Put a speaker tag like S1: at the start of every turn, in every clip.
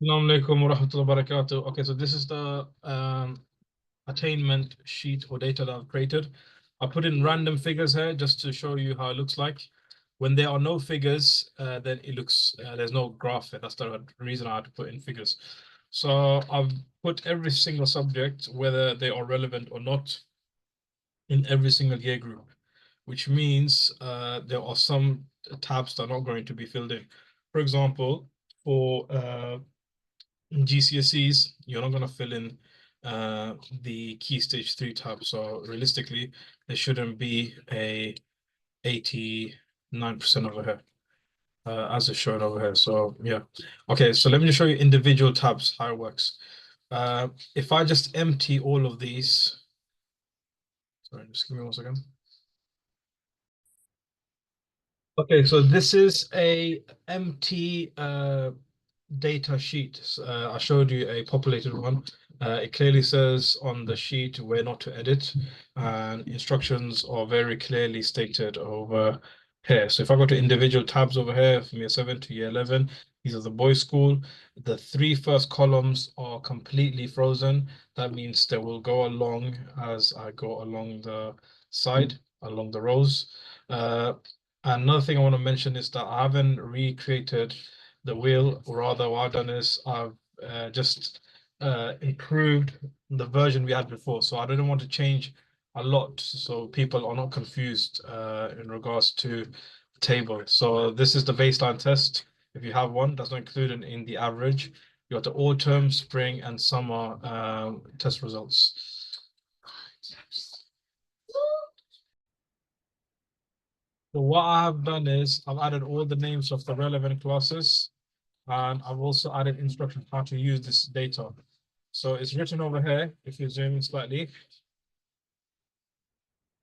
S1: Assalamu alaikum wa rahmatullahi wa barakatuh. Okay, so this is the attainment sheet or data that I've created. I put in random figures here just to show you how it looks like. When there are no figures, then it looks, there's no graph there. That's the reason I had to put in figures. So I've put every single subject, whether they are relevant or not, in every single year group, which means there are some tabs that are not going to be filled in. For example, for GCSEs, you're not going to fill in the key stage 3 tab. So realistically, there shouldn't be a 89% over here, as it's shown over here. So yeah. Okay, so let me just show you individual tabs, how it works. If I just empty all of these, sorry, just give me 1 second. Okay, so this is a empty data sheet. I showed you a populated one. It clearly says on the sheet where not to edit, and instructions are very clearly stated over here. So if I go to individual tabs over here from year 7 to year 11, these are the boys' school. The 3 first columns are completely frozen. That means they will go along as I go along the side, along the rows. Another thing I want to mention is that I haven't recreated the wheel, or rather what I've done is I've just improved the version we had before. So I didn't want to change a lot so people are not confused in regards to the table. So this is the baseline test. If you have one, that's not included in the average. You got the autumn, spring, and summer test results. So what I have done is I've added all the names of the relevant classes, and I've also added instructions how to use this data. So it's written over here, if you zoom in slightly,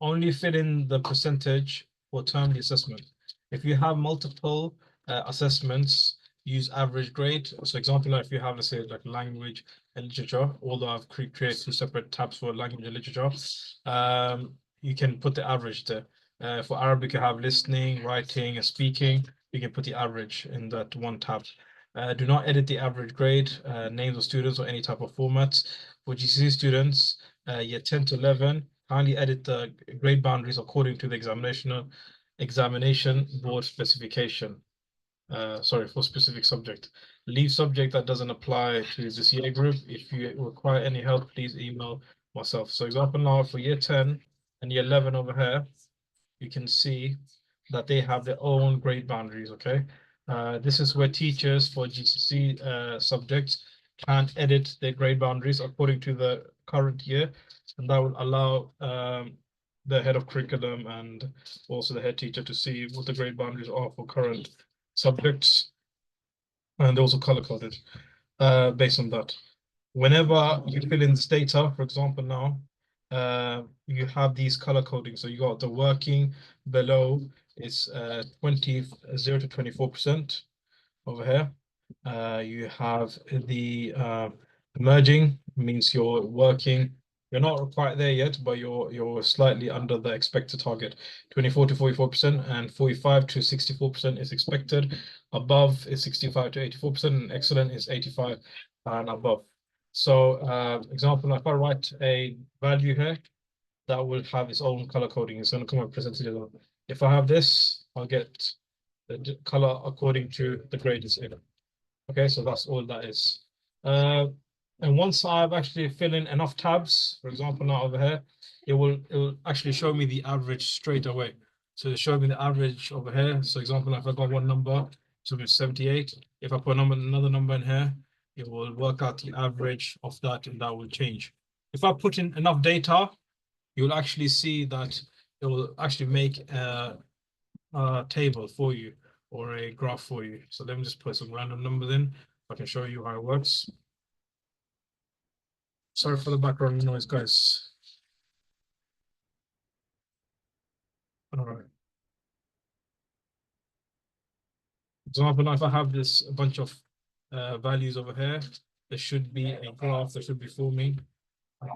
S1: only fill in the percentage for termly assessment. If you have multiple assessments, use average grade. So example, if you have, let's say, like language and literature, although I've created 2 separate tabs for language and literature, you can put the average there. For Arabic, you have listening, writing, and speaking. You can put the average in that one tab. Do not edit the average grade, names of students, or any type of formats. For GCSE students, year 10 to 11, kindly edit the grade boundaries according to the examination board specification. Sorry, for specific subject. Leave subject that doesn't apply to this year group. If you require any help, please email myself. So example now for year 10 and year 11 over here, you can see that they have their own grade boundaries, okay? This is where teachers for GCSE subjects can edit their grade boundaries according to the current year, and that will allow the head of curriculum and also the head teacher to see what the grade boundaries are for current subjects, and also color coded based on that. Whenever you fill in this data, for example, now you have these color coding. So you got the working below is 0 to 24% over here. You have the emerging, means you're working. You're not quite there yet, but you're slightly under the expected target. 24 to 44% and 45 to 64% is expected. Above is 65 to 84%, and excellent is 85 and above. So example, if I write a value here, that will have its own color coding. It's going to come up percentage. If I have this, I'll get the color according to the grade is in. Okay, so that's all that is. And once I've actually filled in enough tabs, for example, now over here, it will actually show me the average straight away. So it showed me the average over here. So example, if I got one number, so it's 78. If I put another number in here, it will work out the average of that, and that will change. If I put in enough data, you'll actually see that it will actually make a table for you or a graph for you. So let me just put some random numbers in. I can show you how it works. Sorry for the background noise, guys. All right. Example, now if I have this a bunch of values over here, there should be a graph that should be forming at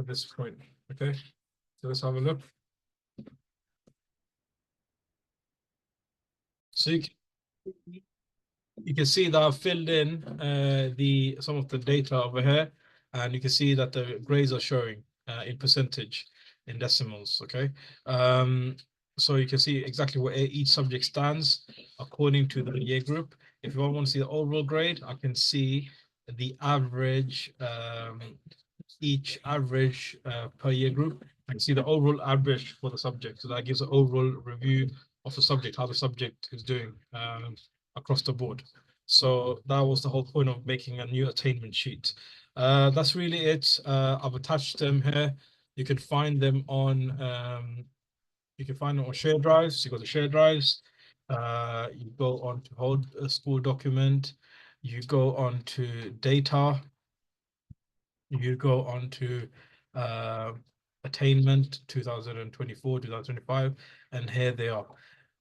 S1: this point. Okay, so let's have a look. So you can see that I've filled in some of the data over here, and you can see that the grades are showing in percentage, in decimals. Okay, so you can see exactly where each subject stands according to the year group. If you want to see the overall grade, I can see the average, each average per year group. I can see the overall average for the subject. So that gives an overall review of the subject, how the subject is doing across the board. So that was the whole point of making a new attainment sheet. That's really it. I've attached them here. You can find them on share drives. You go to share drives. You go on to hold a school document. You go on to data. You go on to uh, attainment 2024, 2025, and here they are.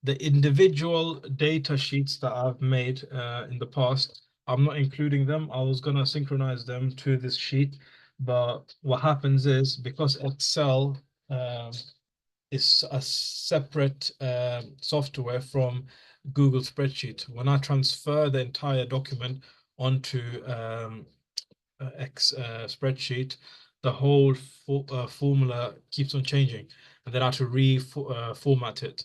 S1: The individual data sheets that I've made in the past, I'm not including them. I was going to synchronize them to this sheet, but what happens is because Excel is a separate software from Google Spreadsheet, when I transfer the entire document onto spreadsheet, the whole formula keeps on changing, and then I have to reformat it,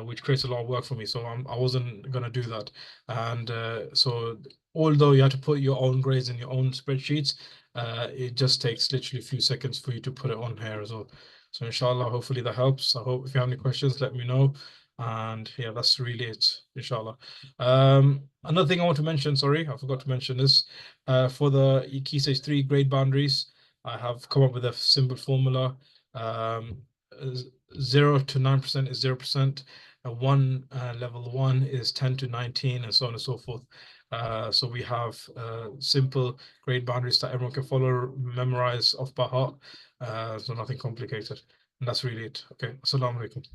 S1: which creates a lot of work for me. So I wasn't gonna do that, and so although you have to put your own grades in your own spreadsheets, it just takes literally a few seconds for you to put it on here as well. So inshallah, hopefully that helps. I hope if you have any questions, let me know. And yeah, that's really it, inshallah. Another thing I want to mention, sorry, I forgot to mention this. For the Key Stage 3 grade boundaries, I have come up with a simple formula. 0 to 9% is 0%. Level 1 is 10 to 19, and so on and so forth. So we have simple grade boundaries that everyone can follow, memorize off by heart. So nothing complicated. And that's really it. Okay. Assalamu alaikum.